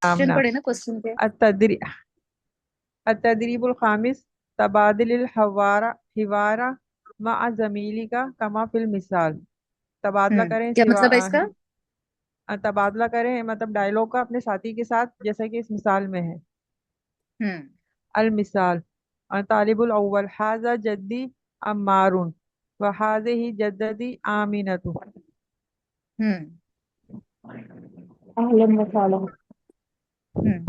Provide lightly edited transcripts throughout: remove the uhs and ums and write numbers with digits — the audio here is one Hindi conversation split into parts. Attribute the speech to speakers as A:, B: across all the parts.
A: क्वेश्चन
B: आमना।
A: पढ़े ना, क्वेश्चन पे।
B: अतदरी अतदरीबुल खामिस तबादिल हवारा हिवारा मा जमीली का कमा फिल मिसाल। तबादला करें
A: क्या मतलब है इसका?
B: तबादला करें मतलब डायलॉग का अपने साथी के साथ, जैसा कि इस मिसाल में है।
A: हम्म।
B: अल मिसाल तालिबुल अव्वल हाजा जद्दी अम्मारुन व हाजिही जद्दती आमिनतु।
A: हम्म।
B: अहलन व सहलन।
A: हम्म।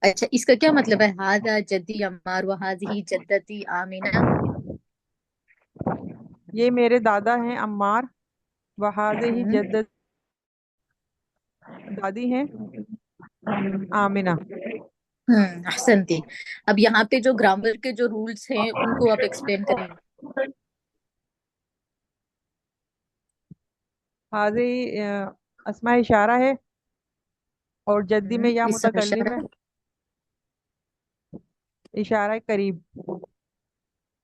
A: अच्छा, इसका क्या मतलब है? हाजा जद्दी अम्मार व हाजिही जद्दती आमिना।
B: ये मेरे दादा हैं अम्मार, व हाजिही
A: हम्म।
B: जद्दत दादी हैं आमिना।
A: अहसनती। अब यहाँ पे जो ग्रामर के जो रूल्स हैं उनको आप एक्सप्लेन करेंगे।
B: हाजिही अस्मा इशारा है, और जद्दी में या
A: इस समय
B: मुतकल्लिम है।
A: इशारा।
B: इशारा है करीब।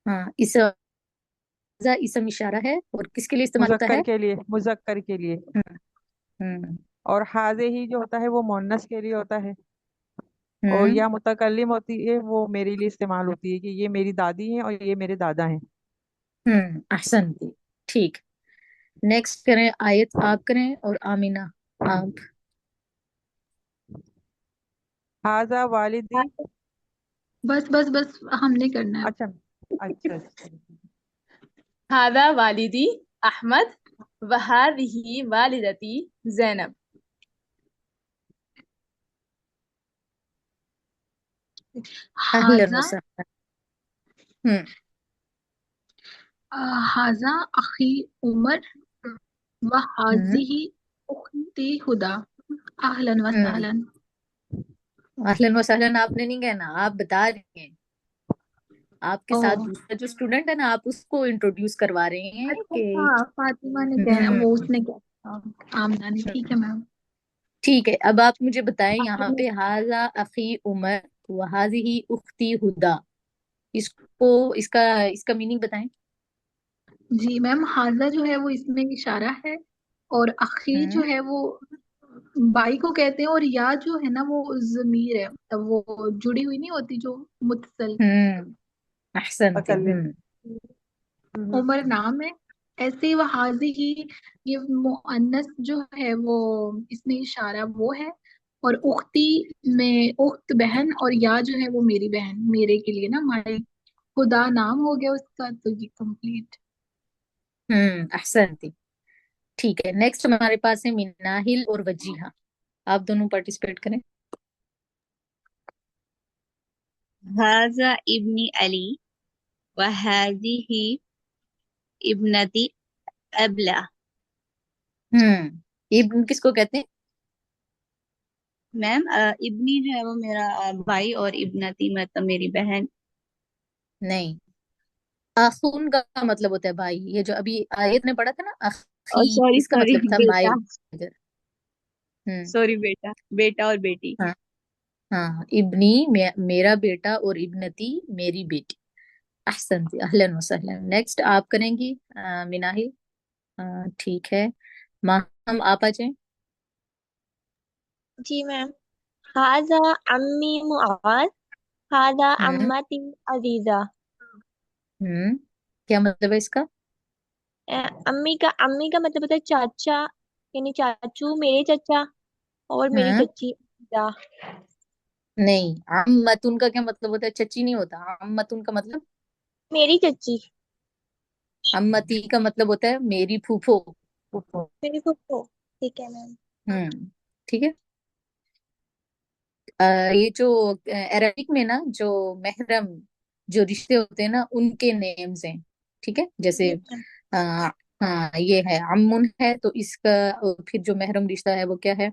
A: हाँ, इसम इशारा है और किसके लिए इस्तेमाल होता
B: मुजक्कर
A: है?
B: के लिए, मुजक्कर के लिए।
A: हम्म। हम्म।
B: और हाजे ही जो होता है वो मोन्नस के लिए होता है। और
A: हम्म।
B: या मुतकल्लिम होती है, वो मेरे लिए इस्तेमाल होती है कि ये मेरी दादी हैं और ये मेरे दादा हैं।
A: अहसनती। ठीक। नेक्स्ट करें, आयत आप करें और आमीना आप।
B: हाजा वालिदी।
C: बस बस बस, हमने करना है।
B: अच्छा अच्छा अच्छा।
D: हादा वालिदी अहमद वहादिही वालिदती जैनब।
A: अहलन
C: हाजा
A: वसहलन। हम्म।
C: हाजा अखी उमर व
A: हम्म।
C: हाजिही उख्ती हुदा। अहलन व
A: हम्म।
C: सहलन।
A: अहलन वसहलन आपने नहीं कहना, आप बता रही हैं। आपके
C: ओ
A: साथ दूसरा जो स्टूडेंट है ना, आप उसको इंट्रोड्यूस करवा रहे हैं
C: अच्छा
A: कि।
C: अच्छा, फातिमा ने कहा,
A: हम्म।
C: वो उसने कहा, आमना ने। ठीक है मैम।
A: ठीक है, अब आप मुझे बताएं यहाँ पे हाजा अखी उमर वहाजिही उख्ती हुदा। इसको, इसका इसका मीनिंग बताएं।
C: जी मैम, हाजा जो है वो इसमें इशारा है, और अखी जो
A: हम्म।
C: है वो बाई को कहते हैं, और या जो है ना वो जमीर है, तब वो जुड़ी हुई नहीं होती जो मुत्तसल।
A: अहसनती।
B: मुतकल्लिम।
C: उमर नाम है। ऐसे ही वहाजी ही, ये मुअन्नस जो है वो इसमें इशारा वो है। और उख्ती में उख्त बहन, और या जो है वो मेरी बहन, मेरे के लिए ना, माई। खुदा नाम हो गया उसका, तो ये कंप्लीट।
A: अहसनती। ठीक है, नेक्स्ट हमारे पास है मिनाहिल और वजीहा। आप दोनों पार्टिसिपेट करें।
E: हाजा इब्नी अली व हाजिही इब्नती अबला।
A: इब्न किसको कहते हैं?
E: मैम इब्नी जो है वो मेरा भाई, और इब्नती मतलब मेरी बहन।
A: नहीं, आखून का मतलब होता है भाई। ये जो अभी आयत में पढ़ा था ना,
E: और
A: अखी,
E: सॉरी
A: इसका
E: सॉरी
A: मतलब था माई
E: बेटा।
A: ब्रदर। हम्म।
E: सॉरी बेटा, बेटा और बेटी।
A: हाँ। हाँ, इब्नी मेरा बेटा और इब्नती मेरी बेटी। अहसन, अहलन वसहलन। नेक्स्ट आप करेंगी मिनाही। ठीक है, माहम आप आ जाएं।
F: जी मैम। हाजा अम्मी मुआज, हाजा
A: हम्म।
F: अम्मती अजीजा।
A: हम्म। क्या मतलब है इसका?
F: अम्मी का मतलब होता है चाचा, यानी चाचू, मेरे चाचा, और मेरी
A: हम्म।
F: चच्ची अजीजा।
A: नहीं, अम्मतुन का क्या मतलब होता है? चची नहीं होता अम्मतुन का मतलब।
F: मेरी चच्ची।
A: अम्मती का मतलब होता है मेरी फूफो। फूफो।
F: मेरी फुफ्फो। ठीक है मैम।
A: ठीक है। ये जो अरबिक में ना जो महरम जो रिश्ते होते हैं ना, उनके नेम्स हैं। ठीक है, जैसे
F: जी मैम।
A: आ, हाँ, ये है अम्मुन है तो इसका फिर जो महरम रिश्ता है वो क्या है?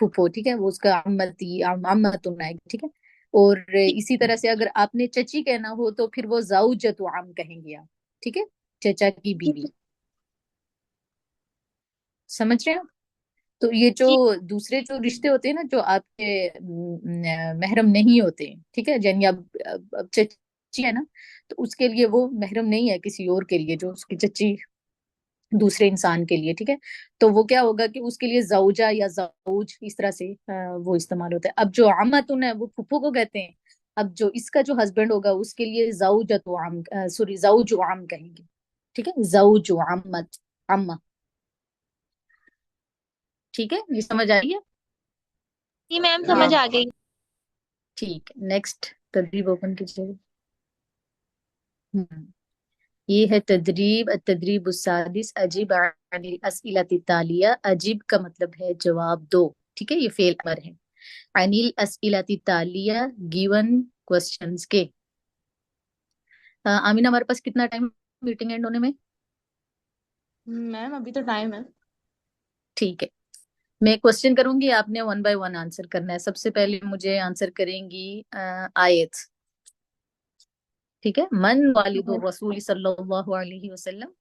A: फूफो। ठीक है, वो उसका अम्मती अम्मतुन आएगी। ठीक है। और
F: ठीक।
A: इसी तरह से अगर आपने चची कहना हो तो फिर वो जाऊजतु आम कहेंगे आप। ठीक है, चचा की
F: जी
A: बीवी। समझ रहे हैं? तो ये जो
F: जी।
A: दूसरे जो रिश्ते होते हैं ना, जो आपके महरम नहीं होते, ठीक है, यानी अब चच्ची है ना, तो उसके लिए वो महरम नहीं है किसी और के लिए जो उसकी चच्ची दूसरे इंसान के लिए, ठीक है। तो वो क्या होगा कि उसके लिए जौजा या जौज इस तरह से वो इस्तेमाल होता है। अब जो अम्मतुन है वो फुफ्फो को कहते हैं। अब जो इसका जो हस्बैंड होगा उसके लिए जौजतु अम, सॉरी जौजु अम कहेंगे, ठीक है, जौजु अम्मत, अम्मा। ठीक है, ये समझ आ रही है?
F: जी मैम
C: हाँ।
F: समझ आ गई।
A: ठीक है, नेक्स्ट तदरीब ओपन कीजिए। ये है तदरीब, तदरीब सादिस, अजीब अनिल अस्इलति तालिया। अजीब का मतलब है जवाब दो, ठीक है, ये फेल अमर है। अनिल अस्इलति तालिया, गिवन क्वेश्चंस के। आमीना, हमारे पास कितना टाइम मीटिंग एंड होने में?
D: मैम अभी तो टाइम है।
A: ठीक है, मैं क्वेश्चन करूंगी, आपने वन बाय वन आंसर करना है। सबसे पहले मुझे आंसर करेंगी आयत, ठीक है। मन वालिदुर रसूल सल्लल्लाहु अलैहि वसल्लम।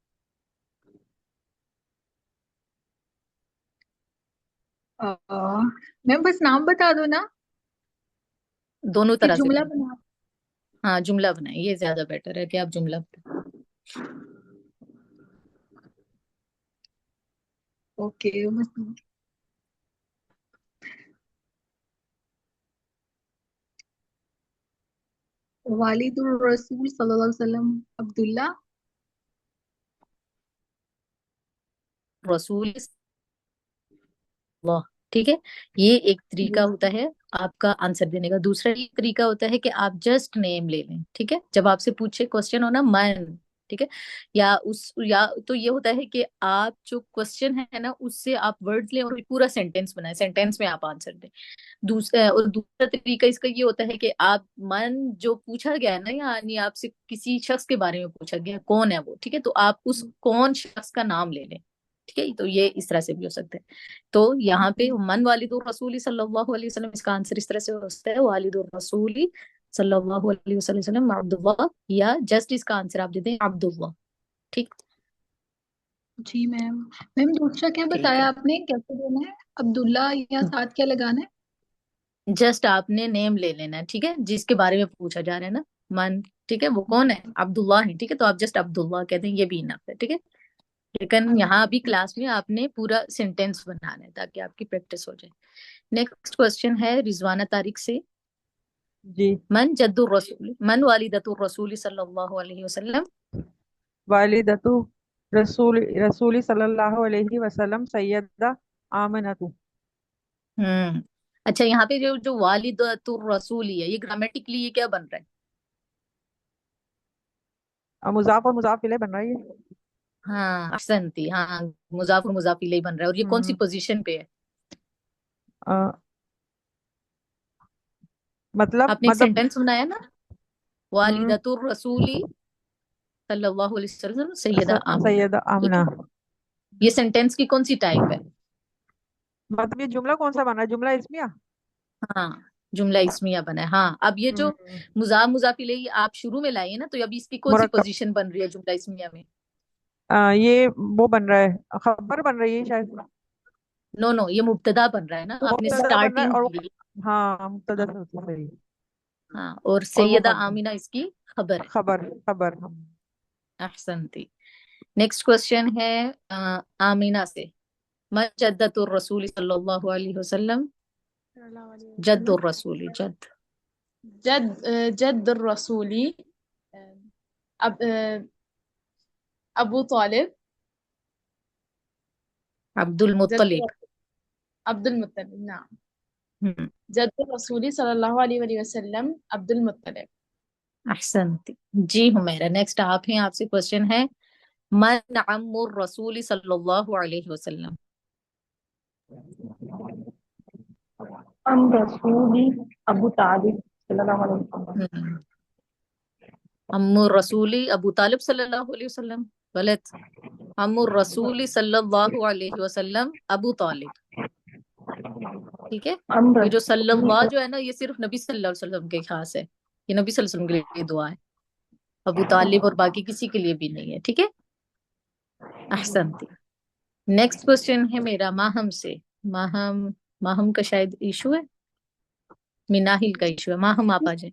C: मैम बस नाम बता दो ना,
A: दोनों
C: कि
A: तरह से
C: जुमला
A: बना।
C: बना।
A: हाँ, जुमला बनाए, ये ज्यादा बेटर है कि आप जुमला बनाएं।
C: ओके बस। वालिदुर रसूल सल्लल्लाहु अलैहि वसल्लम अब्दुल्ला।
A: रसूल, वाह, ठीक है। ये एक तरीका होता है आपका आंसर देने का। दूसरा ये तरीका होता है कि आप जस्ट नेम ले लें, ठीक है। जब आपसे पूछे क्वेश्चन हो ना मन, ठीक है, या तो ये होता है कि आप जो क्वेश्चन है ना उससे आप वर्ड्स लें और पूरा सेंटेंस बनाए, सेंटेंस में आप आंसर दें। दूसरा तरीका इसका ये होता है कि आप मन जो पूछा गया है ना, यानी आपसे किसी शख्स के बारे में पूछा गया कौन है वो, ठीक है, तो आप उस कौन शख्स का नाम ले लें, ठीक है। तो ये इस तरह से भी हो सकता है। तो यहाँ पे मन वालिदुर रसूली सल्लल्लाहु अलैहि वसल्लम, इसका आंसर इस तरह से हो सकता है वालिदुर रसूली सल्लल्लाहु अलैहि वसल्लम अब्दुल्लाह, या जस्ट इसका आंसर आप दे दें अब्दुल्लाह, ठीक।
C: जी मैम। मैम दूसरा क्या
A: ठीक
C: बताया
A: है,
C: आपने, कैसे देना है? अब्दुल्ला या साथ क्या लगाना है?
A: जस्ट आपने नेम ले लेना है, ठीक है, जिसके बारे में पूछा जा रहा है ना, मन, ठीक है, वो कौन है, अब्दुल्ला है, ठीक है, तो आप जस्ट अब्दुल्ला कहते हैं, ये भी इनफ है, ठीक है। लेकिन यहाँ अभी क्लास में आपने पूरा सेंटेंस बनाना है ताकि आपकी प्रैक्टिस हो जाए। नेक्स्ट क्वेश्चन है रिजवाना तारिक से।
B: जी।
A: मन जद्दुर रसूल, मन वालिदतुर रसूल सल्लल्लाहु अलैहि वसल्लम।
B: वालिदतु रसूली सल्लल्लाहु अलैहि वसल्लम सैयदा आमनतु।
A: हम्म। अच्छा, यहाँ पे जो जो वालिदतुर रसूल है, ये ग्रामेटिकली ये क्या बन रहा है?
B: मुजाफ और मुजाफ इलैह बन रहा है ये।
A: हाँ, अहसनती, हाँ, मुजाफ और मुजाफ इलैह बन रहा है। और ये कौन सी
B: हम्म।
A: पोजीशन पे है?
B: अ, मतलब
A: आपने एक
B: मतलब
A: सेंटेंस बनाया ना,
B: हम्म।
A: वालिदतुर रसूली सल्लल्लाहु अलैहि वसल्लम सैयदा आमिना,
B: सैयदा
A: ठीक
B: आमना।
A: है। ये सेंटेंस की कौन सी टाइप है?
B: मतलब ये जुमला कौन सा बना है, जुमला इस्मिया।
A: हाँ, जुमला इस्मिया बना है। हाँ, अब ये जो
B: हम्म।
A: मुजाफ इलैहि आप शुरू में लाइए ना, तो अभी इसकी कौन सी
B: मुरक्कब।
A: पोजीशन बन रही है जुमला इस्मिया में?
B: ये वो बन रहा है, खबर बन रही है शायद।
A: नो नो, ये मुब्तदा बन रहा है ना, आपने
B: मुब्तदा बन रहा है
A: स्टार्टिंग
B: और
A: दी।
B: हाँ मुब्तदा से होता है सही।
A: हाँ, और
B: और वो
A: सैयदा आमिना इसकी खबर है।
B: खबर खबर।
A: अहसनती। नेक्स्ट क्वेश्चन है आमिना से। मन जद्दतुर रसूल सल्लल्लाहु अलैहि वसल्लम।
D: सल्लल्लाहु अलैहि वसल्लम।
A: जद्दुर रसूली, जद।
D: जद जद रसूली अब अबू तालिब।
A: अब्दुल
D: जद
A: मुत्तलिब।
D: अब्दुल मुत्तलिब, नाम।
A: हम्म।
D: जद रसूली सल्लल्लाहु अलैहि वसल्लम अब्दुल मुत्तलिब।
A: अहसनती। जी हुमैरा, नेक्स्ट आप हैं, आपसे क्वेश्चन है। मन अम्मुर रसूल सल्लल्लाहु अलैहि वसल्लम।
G: हम रसूली अबू तालिब सल्लल्लाहु अलैहि वसल्लम।
A: हम्म। अम्मुर रसूली अबू तालिब सल्लल्लाहु अलैहि वसल्लम, गलत। अम्मुर रसूली सल्लल्लाहु अलैहि वसल्लम अबू तालिब, ठीक है।
G: हम
A: ये जो
G: रसूली
A: सल्लल्लाहु जो है ना, ये सिर्फ नबी सल्लल्लाहु अलैहि वसल्लम के खास है। ये नबी सल्लल्लाहु अलैहि वसल्लम के लिए दुआ है, अबू तालिब और बाकी किसी के लिए भी नहीं है, ठीक है। अहसनती। नेक्स्ट क्वेश्चन है मेरा माहम से। माहम, माहम का शायद इशू है, मिनाहिल का इशू है। माहम आप आ जाए।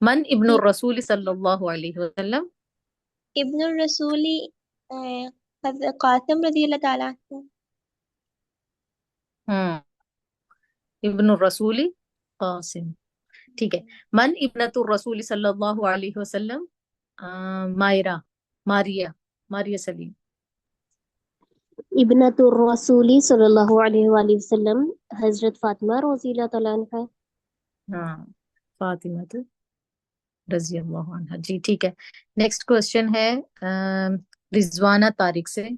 A: मन इब्नुर रसूल सल्लल्लाहु अलैहि वसल्लम।
F: इब्नुर रसूली हजरत कासिम रजी अल्लाह ताला अन्हु।
A: हम्म, इब्न रसूली कासिम। ठीक है। मन इब्नतुर रसूली सल्लल्लाहु अलैहि वसल्लम। मायरा, मारिया, मारिया सलीम।
H: इब्नतुर रसूली सल्लल्लाहु अलैहि वसल्लम हजरत फातिमा रज़ी अल्लाह तआला अन्हा।
A: हाँ, फातिमा तो रजी अल्लाह अन्हा। जी ठीक है। नेक्स्ट क्वेश्चन है रिजवाना तारिक से।
B: जी।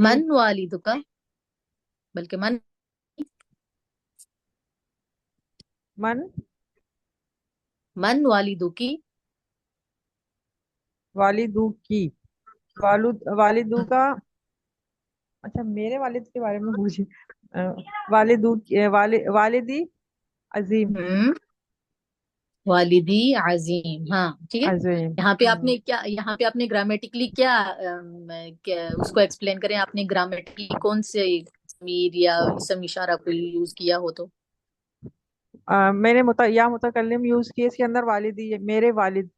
A: मन वालिदुका, बल्कि
B: मन
A: मन वालिदुकी।
B: वालिदू की, वालिदू का। अच्छा, मेरे वालिद के बारे में पूछे। वालिदू वालिदी अजीम।
A: हम्म, वालिदी अजीम। हाँ ठीक है।
B: अजीम।
A: यहाँ पे आपने क्या, यहाँ पे आपने ग्रामेटिकली क्या, क्या उसको एक्सप्लेन करें, आपने ग्रामेटिकली कौन से ज़मीर या इसम इशारा कोई यूज किया हो तो।
B: मैंने या मुतकल्लिम यूज किए इसके अंदर, वालिदी मेरे वालिद।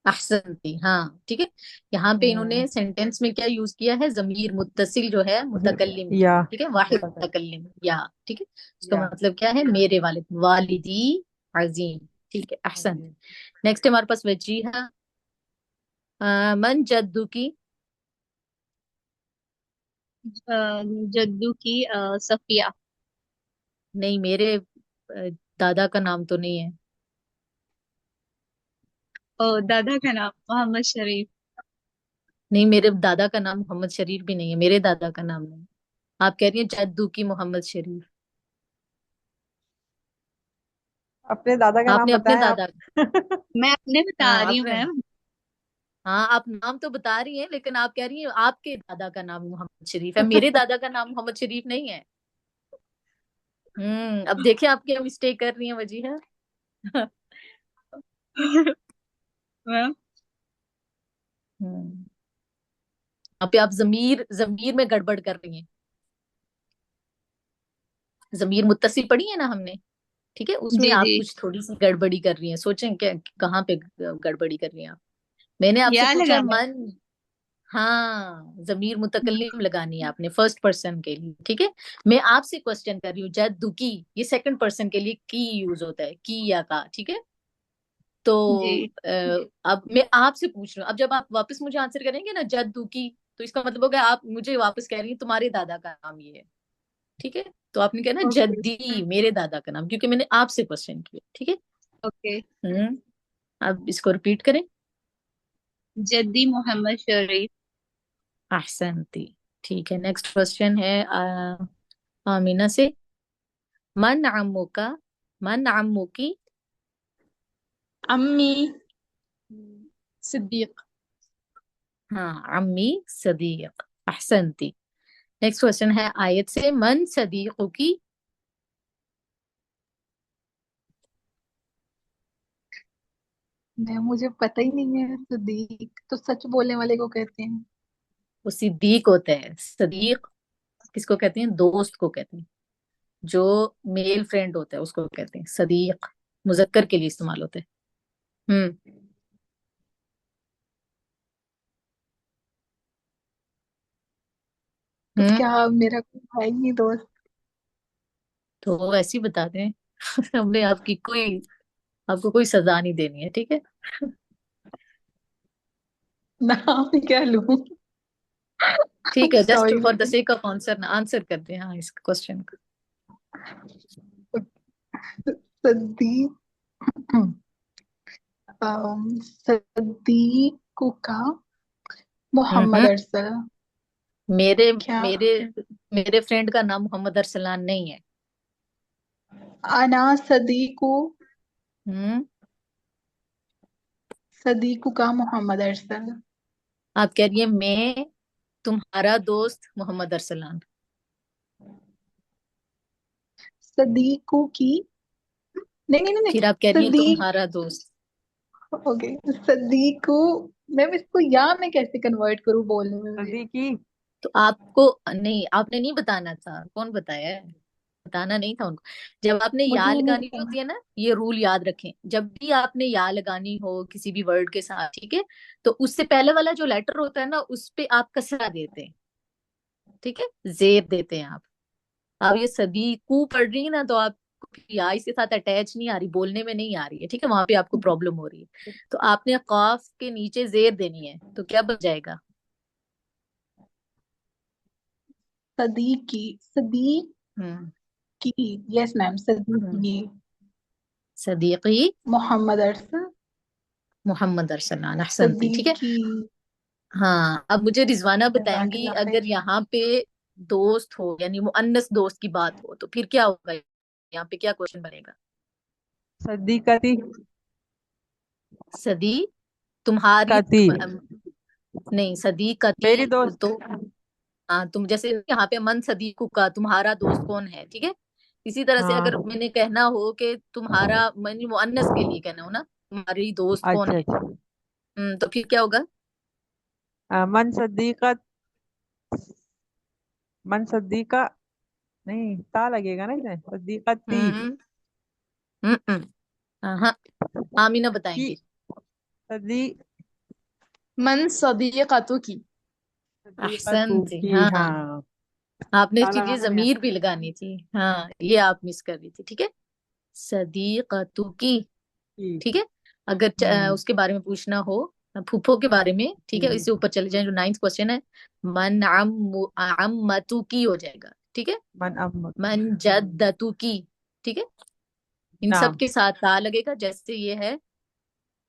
A: अहसनती। हाँ ठीक है। यहाँ पे
B: हम्म।
A: इन्होंने सेंटेंस में क्या यूज किया है, जमीर मुत्तसिल जो है मुतकल्लिम की।
B: या
A: ठीक है, वाहिद
B: मुतकल्लिम।
A: मुतकल्लिम या। ठीक है, उसका
B: या
A: मतलब क्या है, मेरे वालिद, वालिदी अजीम। ठीक है, अहसन।
B: अजीम।
A: नेक्स्ट है हमारे पास वजीहा। मन जद्दू की।
E: जद्दू की सफिया।
A: नहीं, मेरे दादा का नाम तो नहीं है।
E: दादा का नाम मोहम्मद शरीफ।
A: नहीं, मेरे दादा का नाम मोहम्मद शरीफ भी नहीं है, मेरे दादा का नाम नहीं। आप कह रही हैं जद्दू की मोहम्मद शरीफ।
B: अपने दादा का नाम
A: आपने अपने
B: बताएं आप।
A: दादा।
E: मैं अपने बता
A: हाँ
E: रही हूँ
A: अपने।
E: मैम।
A: हाँ, आप नाम तो बता रही हैं, लेकिन आप कह रही हैं आपके दादा का नाम मोहम्मद शरीफ है, मेरे दादा का नाम मोहम्मद शरीफ नहीं है। अब देखिए आप क्या मिस्टेक कर रही हैं वजीहा।
E: मैम
A: हम्म, यहाँ पे आप जमीर जमीर में गड़बड़ कर रही हैं। जमीर मुत्तसिल पढ़ी है ना हमने, ठीक है, उसमें
E: जी
A: आप
E: जी।
A: कुछ थोड़ी सी गड़बड़ी कर रही हैं, सोचें क्या कहाँ पे गड़बड़ी कर रही हैं आप। मैंने आपसे
E: या
A: पूछा
E: लगाना है।
A: मन। हाँ, जमीर मुतकल्लिम लगानी है आपने फर्स्ट पर्सन के लिए, ठीक है। मैं आपसे क्वेश्चन कर रही हूँ, जद्दू की, ये सेकंड पर्सन के लिए की यूज होता है, की या का, ठीक है। तो
E: जी।
A: अब मैं आपसे पूछ रही हूँ, अब जब आप वापस मुझे आंसर करेंगे ना जद्दू की, तो इसका मतलब होगा आप मुझे वापस कह रही हैं तुम्हारे दादा का नाम ये है, ठीक है। तो आपने कहना
E: ओके।
A: जद्दी, मेरे दादा का नाम, क्योंकि मैंने आपसे क्वेश्चन किया, ठीक है।
E: ओके।
A: हम्म, अब इसको रिपीट करें।
E: जद्दी मोहम्मद शरीफ।
A: अहसनती। ठीक है, नेक्स्ट क्वेश्चन है आमीना से। मन अम्मुका, मन अम्मुकी।
D: अम्मी सिद्दीक।
A: हाँ, अम्मी सदीक। अहसनती। नेक्स्ट क्वेश्चन है आयत से, मन सदीकों की।
C: मैं मुझे पता ही नहीं है। सिद्दीक तो सच बोलने वाले को कहते हैं।
A: वो सिद्दीक होता है, सदीक किसको कहते हैं, दोस्त को कहते हैं, जो मेल फ्रेंड होता है उसको कहते हैं सदीक, मुजक्कर के लिए इस्तेमाल होता है। हम्म।
C: तो
A: हम्म,
C: क्या मेरा कोई है ही नहीं दोस्त?
A: तो ऐसे ही बता दें। हमने आपकी कोई, आपको कोई सजा नहीं देनी है, ठीक है।
C: नाम क्या लूं?
A: ठीक है, जस्ट
C: सॉरी
A: फॉर द
C: लेकिन
A: सेक ऑफ आंसर ना आंसर कर दे हाँ इस क्वेश्चन का।
C: सद्दीक, सद्दीक का मोहम्मद
A: हम्म,
C: अरसल।
A: मेरे
C: क्या?
A: मेरे मेरे फ्रेंड का नाम मोहम्मद अरसलान नहीं है।
C: अना सदीकु,
A: हम्म,
C: सदीकु का मोहम्मद अरसल।
A: आप कह रही है मैं तुम्हारा दोस्त मोहम्मद अरसलान।
C: सदीकु की, नहीं नहीं नहीं
A: फिर
C: नहीं,
A: आप कह रही है
C: सदीक।
A: तुम्हारा दोस्त।
C: ओके, सदीकु। मैं इसको या में कैसे कन्वर्ट करूँ बोलने में मुझे?
B: सदीकी।
A: तो आपको नहीं, आपने नहीं बताना था, कौन बताया है। बताना नहीं था उनको। जब आपने
C: मुझे
A: या
C: ये नहीं
A: लगानी
C: बताना।
A: होती है ना, ये रूल याद रखें, जब भी आपने या लगानी हो किसी भी वर्ड के साथ, ठीक है, तो उससे पहले वाला जो लेटर होता है ना, उस पे आप कसरा देते हैं, ठीक है, जेर देते हैं आप ये सदी कू पढ़ रही है ना, तो आप या इसके साथ अटैच नहीं आ रही, बोलने में नहीं आ रही है, ठीक है, वहां पे आपको प्रॉब्लम हो रही है, तो आपने काफ के नीचे जेर देनी है, तो क्या बन जाएगा?
C: सदीकी, सदीकी।
A: हम्म।
C: यस मैम,
A: हम्म।
C: सदीकी।
A: सदीकी
C: मोहम्मद अरसल।
A: मोहम्मद अरसलान, अहसनती, ठीक है।
C: सदीकी।
A: हाँ, अब मुझे रिजवाना बताएंगी,
C: जज़ाकल्लाह
A: अगर
C: खैर।
A: यहाँ पे दोस्त हो यानी मुअन्नस दोस्त की बात हो, तो फिर क्या होगा, यहाँ पे क्या क्वेश्चन बनेगा?
B: सदीकती।
A: सदी तुम्हारी
B: कती।
A: नहीं, सदी
B: मेरी
A: कती
B: दोस्त।
A: तो हाँ, तुम जैसे यहाँ पे मन सदीकु का, तुम्हारा दोस्त कौन है, ठीक है, इसी तरह से अगर
B: हाँ।
A: मैंने कहना हो कि तुम्हारा, मैंने मुअन्नस के लिए कहना हो ना, तुम्हारी दोस्त कौन
B: अच्छा
A: है,
B: अच्छा।
A: तो फिर क्या होगा?
B: मन सदीकत। मन सदीका। नहीं, ता लगेगा ना इसमें, सदीकती।
A: हम्म। हम्म। हाँ, आमीना
B: की।
A: बताएंगी।
B: सदी।
D: मन सदीकतु की।
B: सदीकतू
A: अहसन थी,
B: की,
A: हाँ,
B: हाँ।
A: आपने
B: ता
A: चीजें
B: लगाना नहीं
A: जमीर भी लगानी थी, हाँ, ये आप मिस कर रही थी, ठीक है, सदीकतु की,
B: की।
A: ठीक है। अगर
B: हम्म।
A: उसके बारे में पूछना हो, फूफो के बारे में, ठीक है,
B: हम्म।
A: इससे ऊपर चले जाए, जो नाइन्थ क्वेश्चन है, मन अम्मतु की हो जाएगा, ठीक है,
B: मन अम्मत।
A: मन जद्दतु की, ठीक है, इन सब
B: नाम।
A: के साथ ता लगेगा, जैसे ये है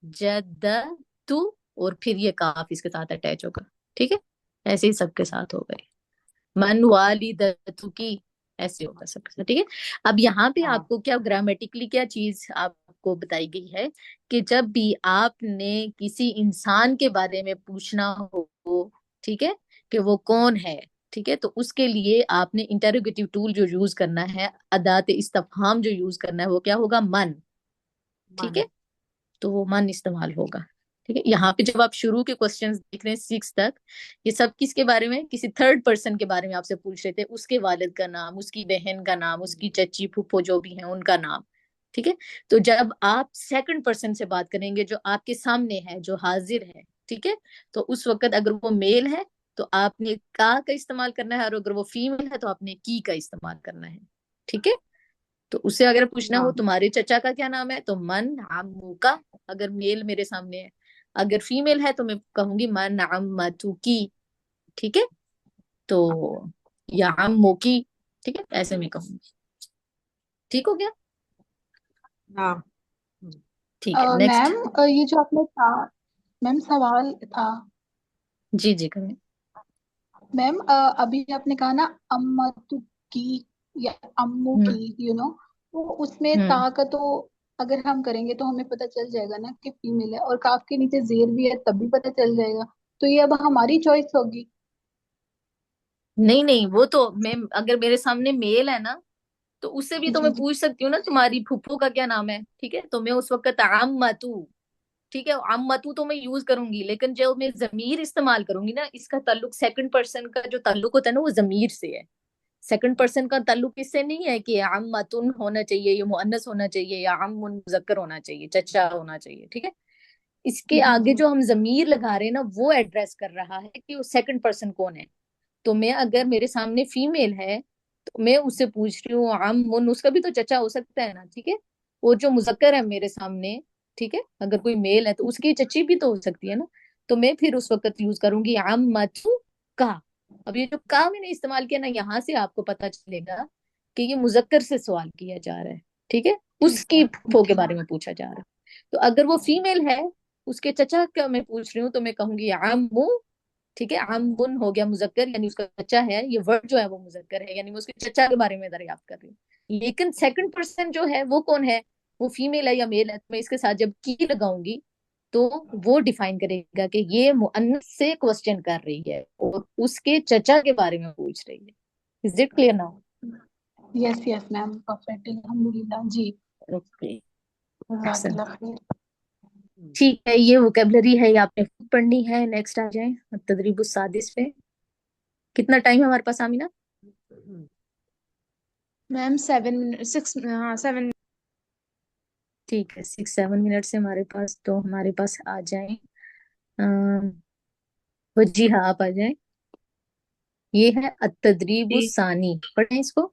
A: जद्दतु, और फिर ये काफ इसके साथ अटैच होगा, ठीक है, ऐसे ही सबके साथ होगा, मन वालिदतु की, ऐसे होगा सबके साथ, ठीक है। अब यहाँ पे
B: हाँ।
A: आपको क्या ग्रामेटिकली क्या चीज आपको बताई गई है, कि जब भी आपने किसी इंसान के बारे में पूछना हो, ठीक है, कि वो कौन है, ठीक है, तो उसके लिए आपने इंटेरोगेटिव टूल जो यूज करना है, अदात इस्तफहाम जो यूज करना है, वो क्या होगा? मन, ठीक
B: मन।
A: है, तो वो मन इस्तेमाल होगा, ठीक है। यहाँ पे जब आप शुरू के क्वेश्चंस देख रहे हैं सिक्स तक, ये सब किसके बारे में, किसी थर्ड पर्सन के बारे में आपसे पूछ रहे थे, उसके वालिद का नाम, उसकी बहन का नाम, उसकी चची फूफो जो भी है उनका नाम, ठीक है। तो जब आप सेकंड पर्सन से बात करेंगे, जो आपके सामने है, जो हाजिर है, ठीक है, तो उस वक्त अगर वो मेल है तो आपने का इस्तेमाल करना है, और अगर वो फीमेल है तो आपने की का इस्तेमाल करना है, ठीक है। तो उससे अगर पूछना हो
B: नाम।
A: तुम्हारे चचा का क्या नाम है, तो मन अम्मू का, अगर मेल मेरे सामने है, अगर फीमेल है तो मैं कहूंगी मन अम्मतु की, ठीक है, तो या अम्मू की, ठीक है, ऐसे मैं कहूंगी, ठीक हो गया,
B: नाम।
A: ठीक है, नेक्स्ट।
C: मैम, ये जो आपने था, मैम सवाल था।
A: जी जी करें।
C: मैम, अभी आपने कहा ना अम्मतु की या अम्मू
A: हम्म।
C: की, तो उसमें
A: हम्म।
C: ता का तो अगर हम करेंगे तो हमें पता चल जाएगा ना कि फीमेल है, और काफ के नीचे जेर भी है तब भी पता चल जाएगा। तो ये अब हमारी चॉइस होगी।
A: नहीं नहीं, वो तो मैं, अगर मेरे सामने मेल है ना, तो उससे भी तो
C: जी
A: मैं
C: जी।
A: पूछ सकती हूँ ना, तुम्हारी फुप्पो का क्या नाम है, ठीक है, तो मैं उस वक्त अम्मतु, ठीक है, अम्मतु तो मैं यूज करूंगी, लेकिन जो मैं जमीर इस्तेमाल करूंगी ना, इसका ताल्लुक सेकंड पर्सन का जो ताल्लुक होता है ना, वो जमीर से है। सेकंड पर्सन का ताल्लुक इससे नहीं है कि अम्मतुन होना चाहिए, ये मुअन्नस होना चाहिए, या अम्मुन मुजक्कर होना चाहिए, चचा होना चाहिए, ठीक है। इसके
C: जी
A: आगे
C: जी।
A: जो हम जमीर लगा रहे हैं ना, वो एड्रेस कर रहा है कि वो सेकंड पर्सन कौन है। तो मैं, अगर मेरे सामने फीमेल है, तो मैं उससे पूछ रही हूँ अम्मुन, उसका भी तो चचा हो सकता है ना, ठीक है। वो जो मुजक्कर है मेरे सामने, ठीक है, अगर कोई मेल है तो उसकी चची भी तो हो सकती है ना, तो मैं फिर उस वक्त यूज करूंगी अम्मतु का। अब ये जो का मैंने इस्तेमाल किया ना, यहाँ से आपको पता चलेगा कि ये मुजक्कर से सवाल किया जा रहा है, ठीक है,
C: ठीक
A: उसकी
C: है।
A: फूफो के बारे में पूछा जा रहा है। तो अगर वो फीमेल है, उसके चचा का मैं पूछ रही हूँ, तो मैं कहूंगी अम्मू, ठीक है, अम्मुन हो गया मुजक्कर, यानी उसका चचा है, ये वर्ड जो है वो मुजक्कर है, यानी मैं उसके चचा के बारे में दरियाफ्त कर रही हूँ। लेकिन सेकंड पर्सन जो है वो कौन है, वो फीमेल है या मेल है, तो मैं इसके साथ जब की लगाऊंगी, तो वो डिफाइन करेगा कि ये मुअन्नस से क्वेश्चन कर रही है और उसके चचा के बारे में पूछ रही है। Is it clear now?
C: Yes yes ma'am, perfect, अल्हम्दुलिल्लाह जी।
A: ओके, एक्सेलेंट,
C: जज़ाकल्लाह खैर।
A: ठीक है, ये वोकेबलरी है, ये आपने खुद पढ़नी है। नेक्स्ट आ जाए तदरीबुस सादिस पे। कितना टाइम है हमारे पास, आमीना?
D: मैम 7 6 हाँ 7।
A: ठीक है, 6-7 मिनट से हमारे पास, तो हमारे पास आ जाए। अम, जी हाँ, आप आ जाए। ये है
E: जी।
A: अतदरीबुस्सानी, पढ़ें इसको।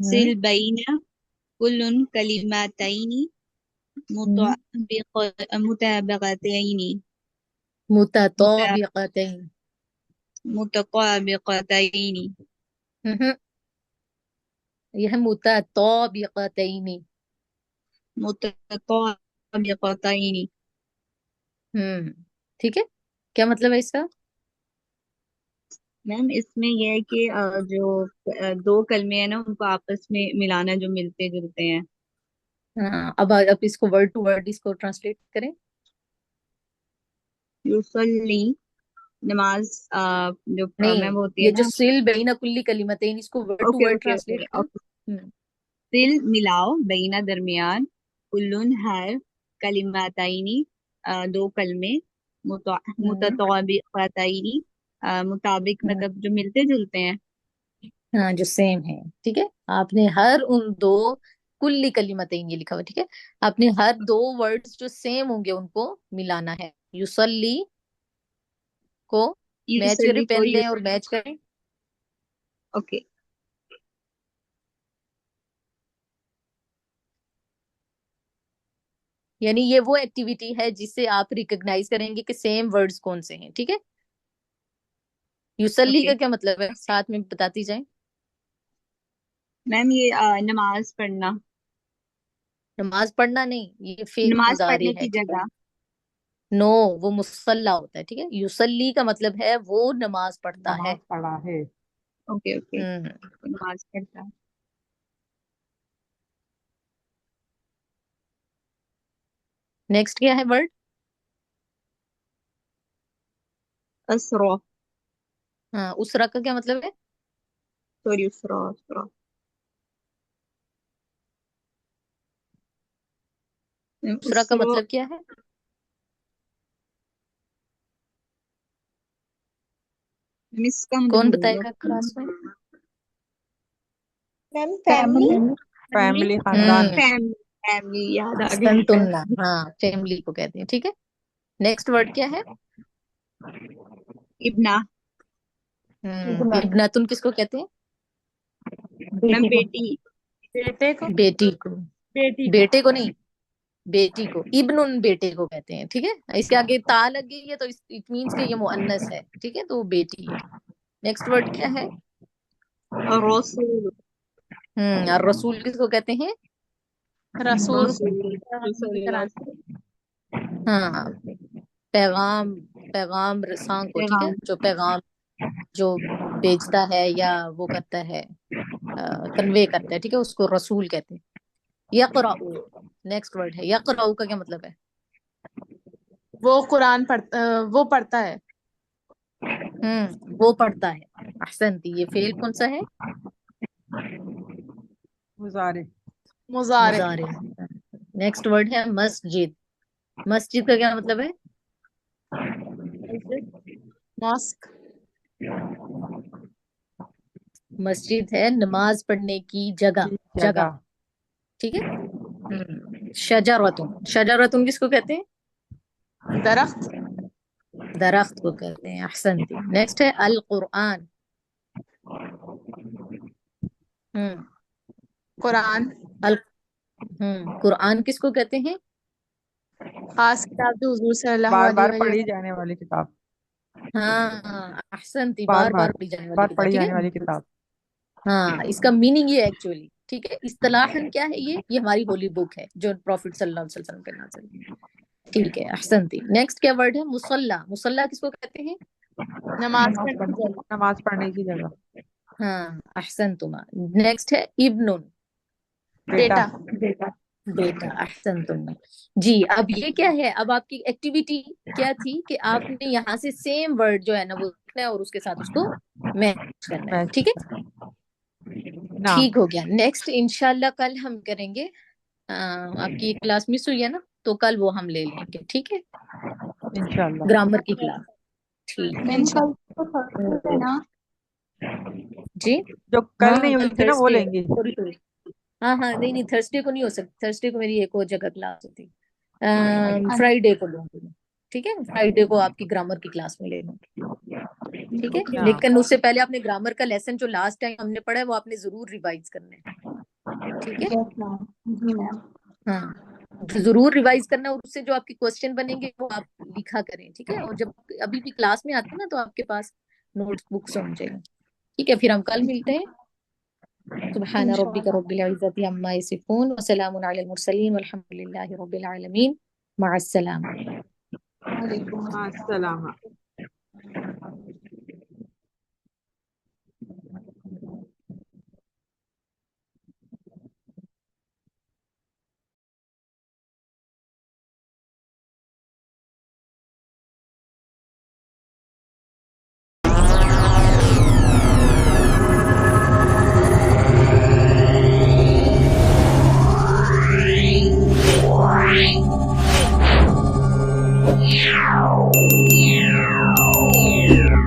E: सिल
A: हम्म
E: बैना कुल्लुन कलिमातैनी
A: हम्म
E: मुताबिकतैनी
A: मुतताबिकतैन।
E: मुतताबिकतैनी
A: हम्म, यह मुतताबिकतैनी।
E: मुतताबिकतैनी।
A: हम्म, ठीक है। क्या मतलब है इसका?
E: मैम इसमें यह है कि जो दो कलमे हैं ना उनको आपस में मिलाना, जो मिलते जुलते हैं।
A: हाँ, अब इसको वर्ड टू वर्ड इसको ट्रांसलेट करें।
E: युसल्ली नमाज, जो
A: नहीं,
E: मैम होती है
A: ये जो
E: ना।
A: सिल बैना कुल्ली कलिमतैन, इसको word to
E: okay
A: word
E: okay
A: translate
E: okay
A: करो।
E: ओके।
A: हम्म
E: सिल मिलाओ, बैना दरमियान, कुल्लुन हर, कलिमातैनी दो कलमे,
A: हम्म
E: मुतताबिकतैनी मुताबिक
A: हम्म,
E: मतलब जो मिलते जुलते हैं।
A: हाँ, जो सेम है। ठीक है, आपने हर उन दो कुल्ली कलिमतैन, ये लिखा हुआ, ठीक है। आपने हर दो वर्ड्स जो सेम होंगे उनको मिलाना है। युसल्ली को मैच करें,
E: युसल्ली को
A: पेन लें और मैच करें।
E: ओके।
A: यानी ये वो एक्टिविटी है जिससे आप रिकॉग्नाइज करेंगे कि सेम वर्ड्स कौन से हैं, ठीक है। युसल्ली
E: ओके
A: का क्या मतलब है, साथ में बताती जाए।
E: मैम ये नमाज पढ़ना।
A: नमाज पढ़ना नहीं, ये फेल
E: नमाज
A: मुजारे
E: पढ़ने
A: है,
E: की
A: ठीक है।
E: जगह।
A: नो, वो मुसल्ला होता है, ठीक है। युसल्ली का मतलब है वो नमाज पढ़ता है।
B: नमाज पढ़ा है।
E: Okay okay.
A: हम्म
E: नमाज पढ़ता।
A: नेक्स्ट क्या है वर्ड?
E: असरा।
A: हाँ, उसरा का क्या मतलब है?
E: सॉरी, उसरा उसरा। मैम
A: उसरा का
E: उसरा।
A: मतलब क्या है?
E: मैम इसका मतलब
A: कौन
E: होगा
A: बताएगा क्लास में?
F: Ma'am family.
C: Family.
E: Family.
B: Family, खानदान।
A: हम्म
E: फैमिली। फैमिली याद आ गया।
A: संतुलना, हाँ, फैमिली को कहते हैं, ठीक है। नेक्स्ट वर्ड क्या है?
E: इब्ना।
C: इब्ना।
A: इब्नातुन किसको कहते हैं?
E: मैम
C: बेटी को।
E: बेटी।
D: बेटे को।
A: बेटी को।
D: बेटी को।
A: बेटे को नहीं, बेटी को। इब्नुन बेटे को कहते हैं, ठीक है। इसके आगे ता लग गई है तो इट मीन्स कि ये मुअन्नस है, ठीक है, तो वो बेटी है। नेक्स्ट वर्ड क्या है?
E: रसूल।
A: और रसूल किसको कहते हैं?
D: रसूल
E: रसूल
D: की तरह।
A: हाँ, पैगाम, पैगाम रसां को, ठीक है,
E: पैगाम।
A: जो पैगाम जो भेजता है या वो करता है, कन्वे करता है, ठीक है, उसको रसूल कहते हैं। यक़राउ, नेक्स्ट वर्ड है। यक़राउ का क्या मतलब है?
D: वो कुरान वो पढ़ता है।
A: वो पढ़ता है। अहसनती, ये फेल कौन सा है?
B: मुजारे।
D: मुजारे।
A: मुजारे। नेक्स्ट वर्ड है मस्जिद। मस्जिद का क्या मतलब है?
D: मॉस्क।
A: मस्जिद है नमाज पढ़ने की जगह,
B: की
A: जगह,
B: जगह।
A: ठीक है। शजरतुन, शजरतुन किसको कहते हैं?
D: दरख्त।
A: दरख्त को कहते हैं। अहसनती। नेक्स्ट है अल कुरआन। हम्म
D: कुरान।
A: अल कुरआन किसको कहते हैं?
D: खास किताब जो हुजूर सल्लल्लाहु
B: बार बार
D: अलैहि
B: पढ़ी
D: वसल्लम।
B: जाने वाली किताब।
A: हाँ, अहसनती,
B: बार
A: बार बार
B: बार
A: पढ़ी जाने वाली
B: बार
A: किताब,
B: पढ़ी
A: ठीक
B: जाने
A: है।
B: वाली किताब।
A: हाँ, इसका मीनिंग ये एक्चुअली, ठीक है, इस्तिलाहन क्या है, ये हमारी होली बुक है जो प्रॉफिट सल्लल्लाहु अलैहि वसल्लम पे नाज़िल हुई। ठीक है, अहसनती। नेक्स्ट क्या वर्ड है? मुसल्ला। मुसल्ला किसको कहते हैं?
D: नमाज
C: नमाज
D: पढ़ने की
C: पढ़ने।
D: जगह।
B: नमाज पढ़ने की जगह।
A: हाँ, अहसनतुमा। नेक्स्ट है इब्नुन।
B: बेटा।
D: बेटा।
C: बेटा।
A: बेटा, अहसनतुम। जी, अब ये क्या है, अब आपकी एक्टिविटी क्या थी कि आपने यहाँ से सेम वर्ड जो है ना वो लिखना है और उसके साथ उसको मैच करना है,
B: मैच।
A: ठीक है।
B: नाम।
A: ठीक हो गया। नेक्स्ट इंशाल्लाह कल हम करेंगे। आपकी क्लास मिस हुई है ना, तो कल वो हम ले लेंगे, ठीक है,
B: इंशाल्लाह।
A: ग्रामर की क्लास। ठीक है।
C: मैम कल
G: तो थर्सडे है ना?
A: जी
B: जो कल
A: हाँ
B: नहीं
A: कल
B: हुई थी ना वो
A: थर्सडे है,
B: लेंगे।
A: Sorry sorry. हाँ हाँ नहीं नहीं थर्सडे को नहीं हो सकता, थर्सडे को मेरी एक और जगह क्लास होती, फ्राइडे को लूंगी मैं। ठीक है, फ्राइडे को आपकी ग्रामर की क्लास में ले लूंगी। ठीक है,
B: अच्छा
A: लेकिन उससे पहले आपने ग्रामर का लेसन जो लास्ट टाइम हमने पढ़ा है वो आपने जरूर रिवाइज करना है। ठीक है,
G: यस मैम, जी मैम।
A: हाँ जरूर रिवाइज करना, और उससे जो आपके क्वेश्चन बनेंगे वो आप लिखा करें। ठीक है, और जब अभी भी क्लास में आते हैं ना तो आपके पास नोट्स बुक्स होनी चाहिए। ठीक है, फिर हम कल मिलते हैं। सुब्हान रब्बिक
G: इंशाल्लाह।
A: रब्बिल इज्जति अम्मा यसिफून व सलामुन अलल मुरसलीन वल्हम्दुलिल्लाहि रब्बिल आलमीन। मअस्सलामा।
C: वालेकुम
B: हाँ
C: अस्सलाम।
B: सलाम।
I: Meow.